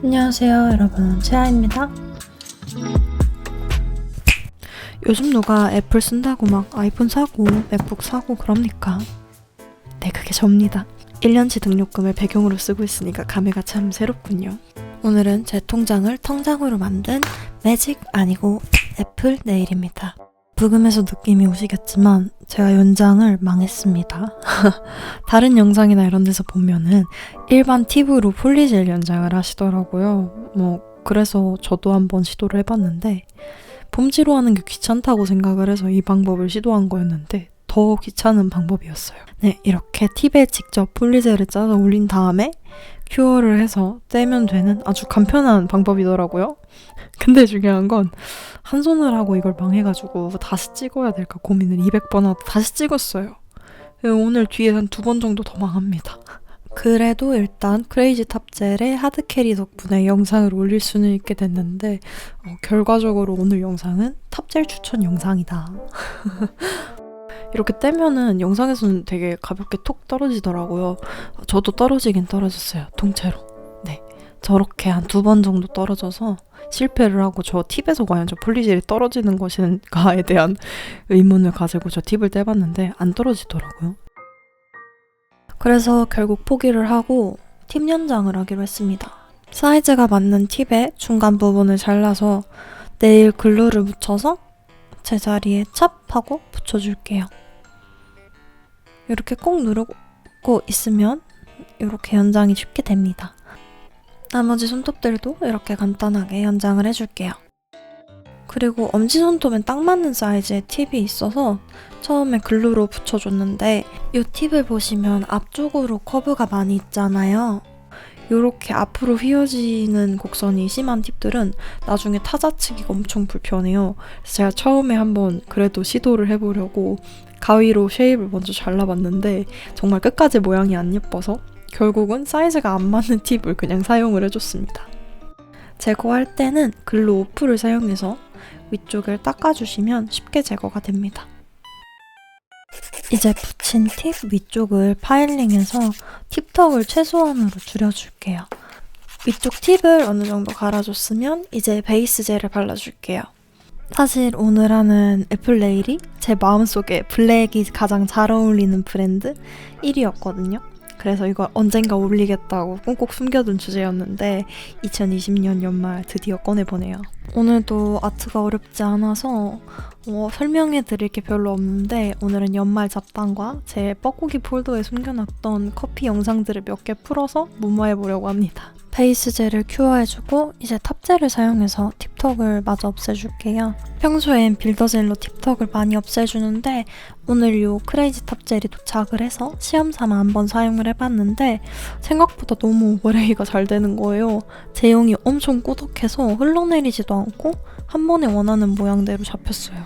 안녕하세요 여러분, 채아입니다. 요즘 누가 애플 쓴다고 막 아이폰 사고 맥북 사고 그럽니까? 네, 그게 접니다. 1년치 등록금을 배경으로 쓰고 있으니까 감회가 참 새롭군요. 오늘은 제 통장을 통장으로 만든 매직 아니고 애플 네일입니다. 부금에서 느낌이 오시겠지만 제가 연장을 망했습니다. 다른 영상이나 이런 데서 보면은 일반 팁으로 폴리젤 연장을 하시더라고요. 그래서 저도 한번 시도를 해봤는데 폼지로 하는 게 귀찮다고 생각을 해서 이 방법을 시도한 거였는데 더 귀찮은 방법이었어요. 네, 이렇게 팁에 직접 폴리젤을 짜서 올린 다음에 큐어를 해서 떼면 되는 아주 간편한 방법이더라고요. 근데 중요한 건 한 손을 하고 이걸 망해가지고 다시 찍어야 될까 고민을 200번 하다 다시 찍었어요. 오늘 뒤에 한 2번 정도 더 망합니다. 그래도 일단 크레이지 탑젤의 하드캐리 덕분에 영상을 올릴 수는 있게 됐는데 결과적으로 오늘 영상은 탑젤 추천 영상이다. 이렇게 떼면은 영상에서는 되게 가볍게 톡 떨어지더라고요. 저도 떨어지긴 떨어졌어요. 통째로. 네, 저렇게 한 2번 정도 떨어져서 실패를 하고 저 팁에서 과연 저 폴리젤이 떨어지는 것인가에 대한 의문을 가지고 저 팁을 떼봤는데 안 떨어지더라고요. 그래서 결국 포기를 하고 팁 연장을 하기로 했습니다. 사이즈가 맞는 팁의 중간 부분을 잘라서 네일 글루를 묻혀서 제자리에 찹하고 붙여줄게요. 이렇게 꼭 누르고 있으면 이렇게 연장이 쉽게 됩니다. 나머지 손톱들도 이렇게 간단하게 연장을 해줄게요. 그리고 엄지손톱엔 딱 맞는 사이즈의 팁이 있어서 처음에 글루로 붙여줬는데 이 팁을 보시면 앞쪽으로 커브가 많이 있잖아요. 이렇게 앞으로 휘어지는 곡선이 심한 팁들은 나중에 타자치기가 엄청 불편해요. 그래서 제가 처음에 한번 그래도 시도를 해보려고 가위로 쉐입을 먼저 잘라봤는데 정말 끝까지 모양이 안 예뻐서 결국은 사이즈가 안 맞는 팁을 그냥 사용을 해줬습니다. 제거할 때는 글루 오프를 사용해서 위쪽을 닦아주시면 쉽게 제거가 됩니다. 이제 붙인 팁 위쪽을 파일링해서 팁턱을 최소한으로 줄여줄게요. 위쪽 팁을 어느 정도 갈아줬으면 이제 베이스 젤을 발라줄게요. 사실 오늘 하는 애플 네일이 제 마음속에 블랙이 가장 잘 어울리는 브랜드 1위였거든요. 그래서 이걸 언젠가 올리겠다고 꽁꽁 숨겨둔 주제였는데 2020년 연말 드디어 꺼내보네요. 오늘도 아트가 어렵지 않아서 설명해 드릴 게 별로 없는데 오늘은 연말 잡담과 제 뻐꾸기 폴더에 숨겨놨던 커피 영상들을 몇 개 풀어서 무마해보려고 합니다. 베이스 젤을 큐어해주고 이제 탑젤을 사용해서 팁턱을 마저 없애줄게요. 평소엔 빌더젤로 팁턱을 많이 없애주는데 오늘 요 크레이지 탑젤이 도착을 해서 시험삼아 한번 사용을 해봤는데 생각보다 너무 오버레이가 잘 되는 거예요. 제형이 엄청 꾸덕해서 흘러내리지도 않고 한 번에 원하는 모양대로 잡혔어요.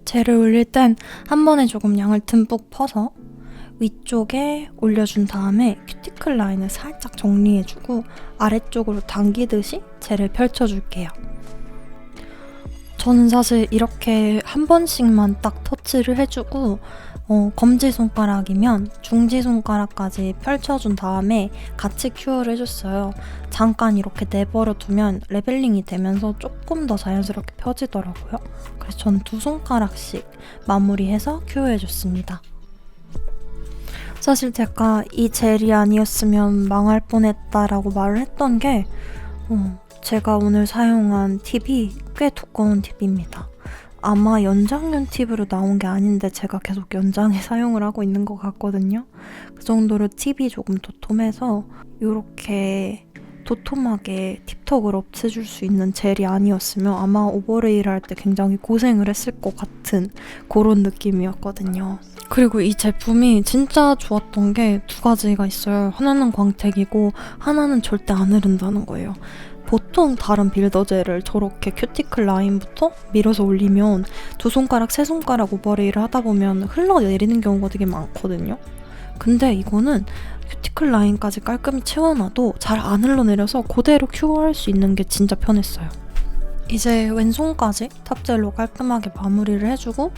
젤을 올릴 땐 한 번에 조금 양을 듬뿍 퍼서 위쪽에 올려준 다음에 큐티클 라인을 살짝 정리해주고 아래쪽으로 당기듯이 젤을 펼쳐줄게요. 저는 사실 이렇게 한 번씩만 딱 터치를 해주고 검지손가락이면 중지손가락까지 펼쳐준 다음에 같이 큐어를 해줬어요. 잠깐 이렇게 내버려 두면 레벨링이 되면서 조금 더 자연스럽게 펴지더라고요. 그래서 저는 2손가락씩 마무리해서 큐어해줬습니다. 사실 제가 이 젤이 아니었으면 망할 뻔했다라고 말을 했던 게 제가 오늘 사용한 팁이 꽤 두꺼운 팁입니다. 아마 연장용 팁으로 나온 게 아닌데 제가 계속 연장에 사용을 하고 있는 것 같거든요. 그 정도로 팁이 조금 도톰해서 이렇게 도톰하게 팁턱을 없애줄 수 있는 젤이 아니었으면 아마 오버레이를 할 때 굉장히 고생을 했을 것 같은 그런 느낌이었거든요. 그리고 이 제품이 진짜 좋았던 게 2가지가 있어요. 하나는 광택이고 하나는 절대 안 흐른다는 거예요. 보통 다른 빌더젤을 저렇게 큐티클 라인부터 밀어서 올리면 2손가락, 3손가락 오버레이를 하다 보면 흘러내리는 경우가 되게 많거든요. 근데 이거는 큐티클 라인까지 깔끔히 채워놔도 잘 안 흘러내려서 그대로 큐어할 수 있는 게 진짜 편했어요. 이제 왼손까지 탑젤로 깔끔하게 마무리를 해주고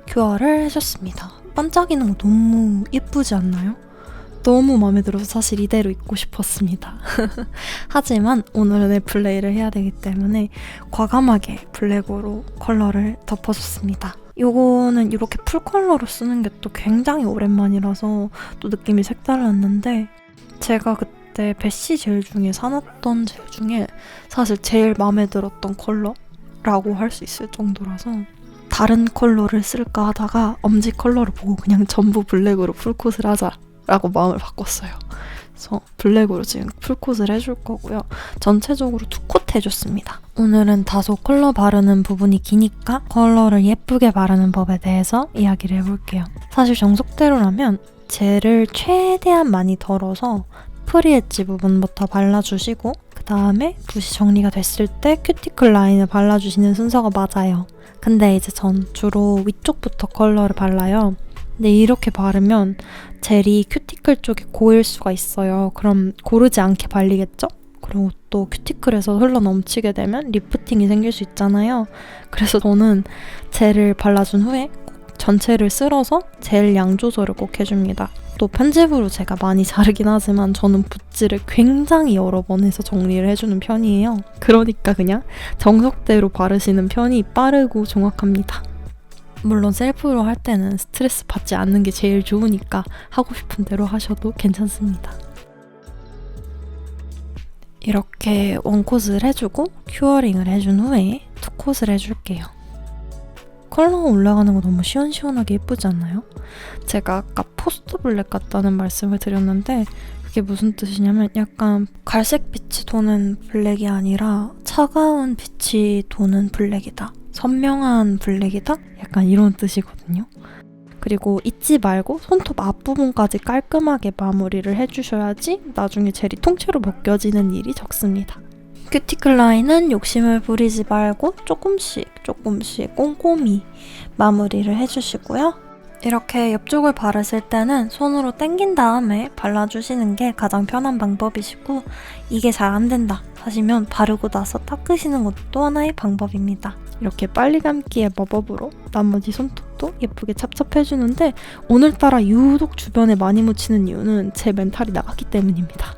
큐어를 해줬습니다. 반짝이는 거 너무 예쁘지 않나요? 너무 마음에 들어서 사실 이대로 입고 싶었습니다. 하지만 오늘은 애플레이를 해야 되기 때문에 과감하게 블랙으로 컬러를 덮어줬습니다. 요거는 이렇게 풀 컬러로 쓰는 게 또 굉장히 오랜만이라서 또 느낌이 색달랐는데 제가 그때 베시 젤 중에 사놨던 젤 중에 사실 제일 마음에 들었던 컬러라고 할 수 있을 정도라서 다른 컬러를 쓸까 하다가 엄지 컬러를 보고 그냥 전부 블랙으로 풀콧을 하자라고 마음을 바꿨어요. 그래서 블랙으로 지금 풀콧을 해줄 거고요. 전체적으로 투콧 해줬습니다. 오늘은 다소 컬러 바르는 부분이 기니까 컬러를 예쁘게 바르는 법에 대해서 이야기를 해볼게요. 사실 정석대로라면 젤을 최대한 많이 덜어서 프리엣지 부분부터 발라주시고 그 다음에 붓이 정리가 됐을 때 큐티클 라인을 발라주시는 순서가 맞아요. 근데 이제 전 주로 위쪽부터 컬러를 발라요. 근데 이렇게 바르면 젤이 큐티클 쪽에 고일 수가 있어요. 그럼 고르지 않게 발리겠죠? 그리고 또 큐티클에서 흘러 넘치게 되면 리프팅이 생길 수 있잖아요. 그래서 저는 젤을 발라준 후에 꼭 전체를 쓸어서 젤 양 조절을 꼭 해줍니다. 또 편집으로 제가 많이 자르긴 하지만 저는 붓질을 굉장히 여러 번 해서 정리를 해주는 편이에요. 그러니까 그냥 정석대로 바르시는 편이 빠르고 정확합니다. 물론 셀프로 할 때는 스트레스 받지 않는 게 제일 좋으니까 하고 싶은 대로 하셔도 괜찮습니다. 이렇게 원콧을 해주고 큐어링을 해준 후에 투콧을 해줄게요. 컬러가 올라가는 거 너무 시원시원하게 예쁘지 않나요? 제가 아까 포스트 블랙 같다는 말씀을 드렸는데 그게 무슨 뜻이냐면 약간 갈색 빛이 도는 블랙이 아니라 차가운 빛이 도는 블랙이다. 선명한 블랙이다? 약간 이런 뜻이거든요. 그리고 잊지 말고 손톱 앞부분까지 깔끔하게 마무리를 해주셔야지 나중에 젤이 통째로 벗겨지는 일이 적습니다. 큐티클 라인은 욕심을 부리지 말고 조금씩 꼼꼼히 마무리를 해주시고요. 이렇게 옆쪽을 바르실 때는 손으로 당긴 다음에 발라주시는 게 가장 편한 방법이시고 이게 잘 안 된다 하시면 바르고 나서 닦으시는 것도 또 하나의 방법입니다. 이렇게 빨리 감기의 마법으로 나머지 손톱도 예쁘게 찹찹해주는데 오늘따라 유독 주변에 많이 묻히는 이유는 제 멘탈이 나갔기 때문입니다.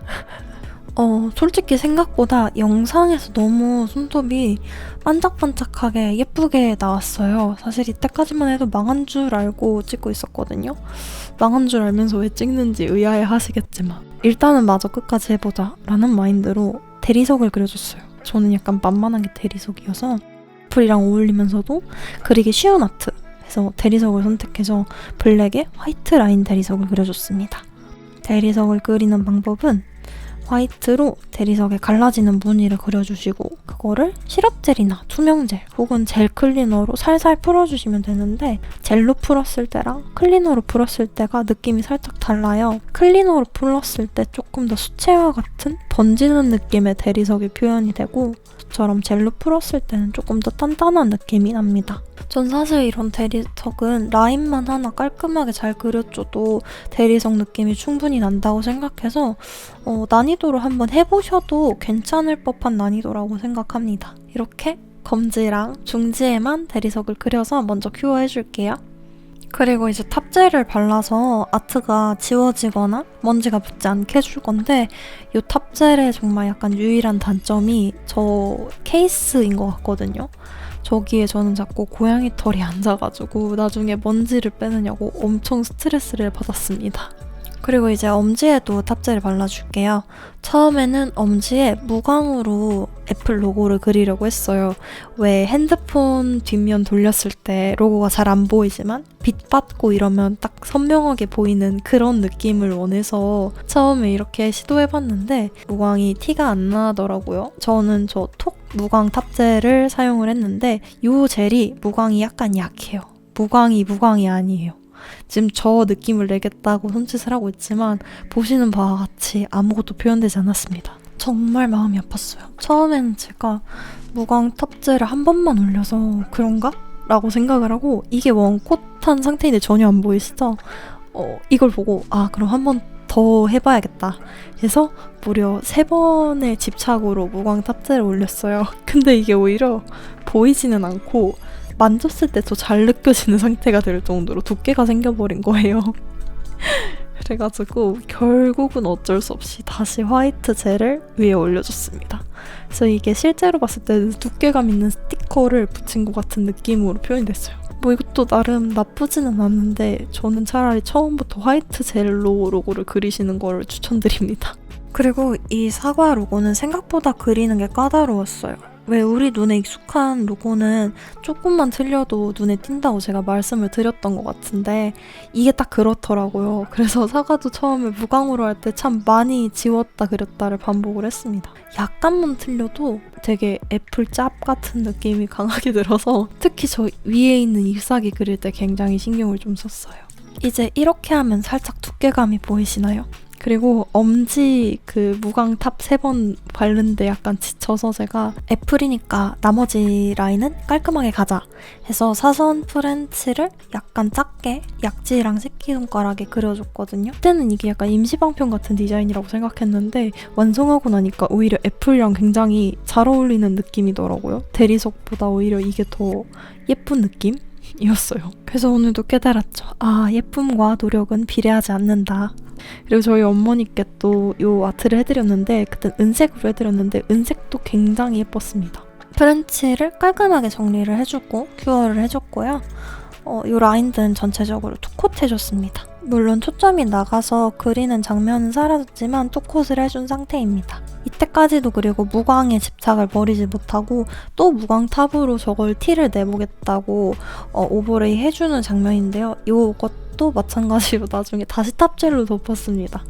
솔직히 생각보다 영상에서 너무 손톱이 반짝반짝하게 예쁘게 나왔어요. 사실 이때까지만 해도 망한 줄 알고 찍고 있었거든요. 망한 줄 알면서 왜 찍는지 의아해 하시겠지만 일단은 마저 끝까지 해보자 라는 마인드로 대리석을 그려줬어요. 저는 약간 만만한 게 대리석이어서 애플이랑 어울리면서도 그리기 쉬운 아트 해서 대리석을 선택해서 블랙에 화이트 라인 대리석을 그려줬습니다. 대리석을 그리는 방법은 화이트로 대리석에 갈라지는 무늬를 그려주시고 그거를 시럽젤이나 투명젤 혹은 젤 클리너로 살살 풀어주시면 되는데 젤로 풀었을 때랑 클리너로 풀었을 때가 느낌이 살짝 달라요. 클리너로 풀었을 때 조금 더 수채화 같은 번지는 느낌의 대리석이 표현이 되고 저처럼 젤로 풀었을 때는 조금 더 단단한 느낌이 납니다. 전 사실 이런 대리석은 라인만 하나 깔끔하게 잘 그려줘도 대리석 느낌이 충분히 난다고 생각해서 난이도로 한번 해보셔도 괜찮을 법한 난이도라고 생각합니다. 이렇게 검지랑 중지에만 대리석을 그려서 먼저 큐어해줄게요. 그리고 이제 탑젤을 발라서 아트가 지워지거나 먼지가 붙지 않게 해줄 건데 이 탑젤의 정말 약간 유일한 단점이 저 케이스인 것 같거든요. 저기에 저는 자꾸 고양이 털이 앉아가지고 나중에 먼지를 빼느냐고 엄청 스트레스를 받았습니다. 그리고 이제 엄지에도 탑젤을 발라줄게요. 처음에는 엄지에 무광으로 애플 로고를 그리려고 했어요. 왜 핸드폰 뒷면 돌렸을 때 로고가 잘 안 보이지만 빛 받고 이러면 딱 선명하게 보이는 그런 느낌을 원해서 처음에 이렇게 시도해봤는데 무광이 티가 안 나더라고요. 저는 저 톡 무광 탑젤을 사용을 했는데 이 젤이 무광이 약간 약해요. 무광이 아니에요. 지금 저 느낌을 내겠다고 손짓을 하고 있지만 보시는 바와 같이 아무것도 표현되지 않았습니다. 정말 마음이 아팠어요. 처음에는 제가 무광 탑젤을 한 번만 올려서 그런가? 라고 생각을 하고 이게 원콧한 상태인데 전혀 안 보이시죠? 이걸 보고 그럼 한 번 더 해봐야겠다 해서 무려 3번의 집착으로 무광 탑젤을 올렸어요. 근데 이게 오히려 보이지는 않고 만졌을 때 더 잘 느껴지는 상태가 될 정도로 두께가 생겨버린 거예요. 그래가지고 결국은 어쩔 수 없이 다시 화이트 젤을 위에 올려줬습니다. 그래서 이게 실제로 봤을 때는 두께감 있는 스티커를 붙인 것 같은 느낌으로 표현이 됐어요. 뭐 이것도 나름 나쁘지는 않는데 저는 차라리 처음부터 화이트 젤로 로고를 그리시는 거를 추천드립니다. 그리고 이 사과 로고는 생각보다 그리는 게 까다로웠어요. 왜 우리 눈에 익숙한 로고는 조금만 틀려도 눈에 띈다고 제가 말씀을 드렸던 것 같은데 이게 딱 그렇더라고요. 그래서 사과도 처음에 무광으로 할 때 참 많이 지웠다 그렸다를 반복을 했습니다. 약간만 틀려도 되게 애플 짭 같은 느낌이 강하게 들어서 특히 저 위에 있는 잎사귀 그릴 때 굉장히 신경을 좀 썼어요. 이제 이렇게 하면 살짝 두께감이 보이시나요? 그리고 엄지 그 무광 탑 3번 바른데 약간 지쳐서 제가 애플이니까 나머지 라인은 깔끔하게 가자 해서 사선 프렌치를 약간 작게 약지랑 새끼손가락에 그려줬거든요. 그때는 이게 약간 임시방편 같은 디자인이라고 생각했는데 완성하고 나니까 오히려 애플이랑 굉장히 잘 어울리는 느낌이더라고요. 대리석보다 오히려 이게 더 예쁜 느낌? 이었어요. 그래서 오늘도 깨달았죠. 아, 예쁨과 노력은 비례하지 않는다. 그리고 저희 어머니께 또 이 아트를 해드렸는데 그땐 은색으로 해드렸는데 은색도 굉장히 예뻤습니다. 프렌치를 깔끔하게 정리를 해주고 큐어를 해줬고요. 이 라인들은 전체적으로 투콧 해줬습니다. 물론 초점이 나가서 그리는 장면은 사라졌지만 투콧을 해준 상태입니다. 이때까지도 그리고 무광에 집착을 버리지 못하고 또 무광 탑으로 저걸 티를 내보겠다고 오버레이 해주는 장면인데요. 이것도 마찬가지로 나중에 다시 탑젤로 덮었습니다.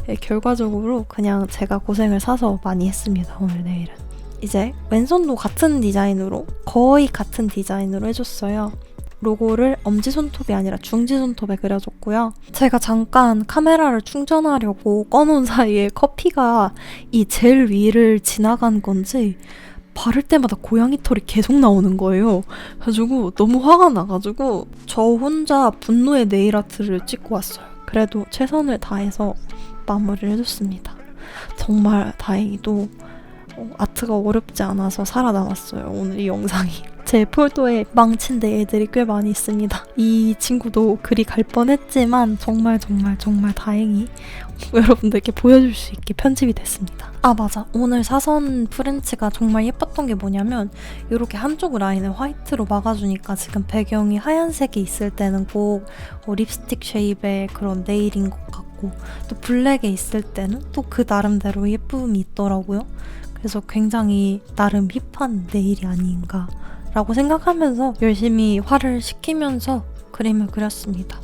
네, 결과적으로 그냥 제가 고생을 사서 많이 했습니다. 오늘 내일은. 이제 왼손도 같은 디자인으로 거의 같은 디자인으로 해줬어요. 로고를 엄지손톱이 아니라 중지손톱에 그려줬고요. 제가 잠깐 카메라를 충전하려고 꺼놓은 사이에 커피가 이 젤 위를 지나간 건지 바를 때마다 고양이 털이 계속 나오는 거예요. 그래가지고 너무 화가 나가지고 저 혼자 분노의 네일아트를 찍고 왔어요. 그래도 최선을 다해서 마무리를 해줬습니다. 정말 다행히도 아트가 어렵지 않아서 살아남았어요. 오늘 이 영상이. 제 폴더에 망친 네일들이 꽤 많이 있습니다. 이 친구도 글이 갈 뻔했지만 정말 다행히 여러분들께 보여줄 수 있게 편집이 됐습니다. 아 맞아. 오늘 사선 프렌치가 정말 예뻤던 게 뭐냐면 이렇게 한쪽 라인을 화이트로 막아주니까 지금 배경이 하얀색이 있을 때는 꼭 립스틱 쉐입의 그런 네일인 것 같고 또 블랙에 있을 때는 또 그 나름대로 예쁨이 있더라고요. 그래서 굉장히 나름 힙한 네일이 아닌가 라고 생각하면서 열심히 화를 식히면서 그림을 그렸습니다.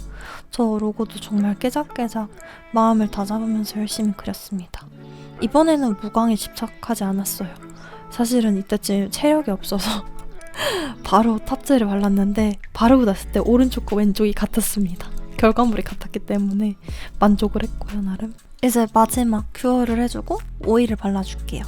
저 로고도 정말 깨작깨작 마음을 다잡으면서 열심히 그렸습니다. 이번에는 무광에 집착하지 않았어요. 사실은 이때쯤 체력이 없어서 바로 탑젤을 발랐는데 바르고 났을 때 오른쪽과 왼쪽이 같았습니다. 결과물이 같았기 때문에 만족을 했고요, 나름. 이제 마지막 큐어를 해주고 오일을 발라줄게요.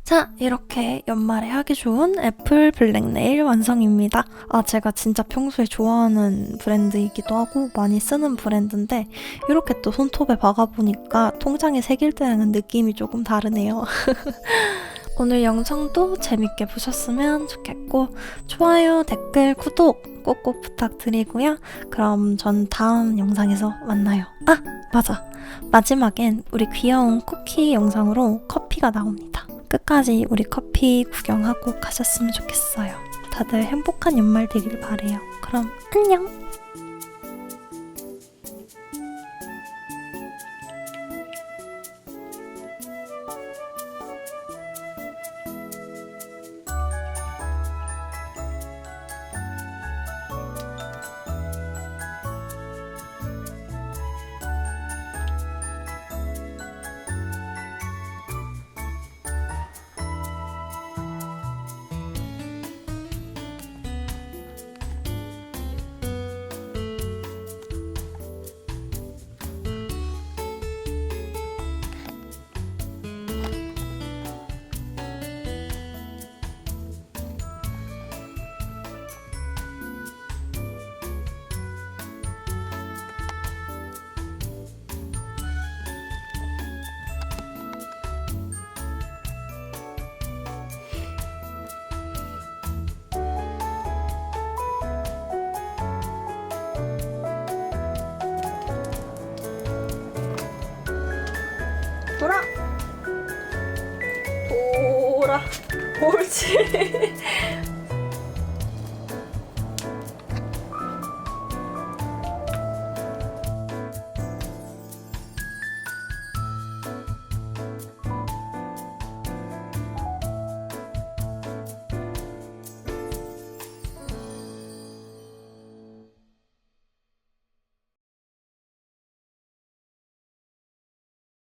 자, 이렇게 연말에 하기 좋은 애플 블랙네일 완성입니다. 아, 제가 진짜 평소에 좋아하는 브랜드이기도 하고 많이 쓰는 브랜드인데 이렇게 또 손톱에 박아보니까 통장에 새길 때랑은 느낌이 조금 다르네요. 오늘 영상도 재밌게 보셨으면 좋겠고 좋아요, 댓글, 구독 꼭꼭 부탁드리고요. 그럼 전 다음 영상에서 만나요. 아, 맞아. 마지막엔 우리 귀여운 쿠키 영상으로 커피가 나옵니다. 끝까지 우리 커피 구경하고 가셨으면 좋겠어요. 다들 행복한 연말 되길 바래요. 그럼 안녕! 옳지.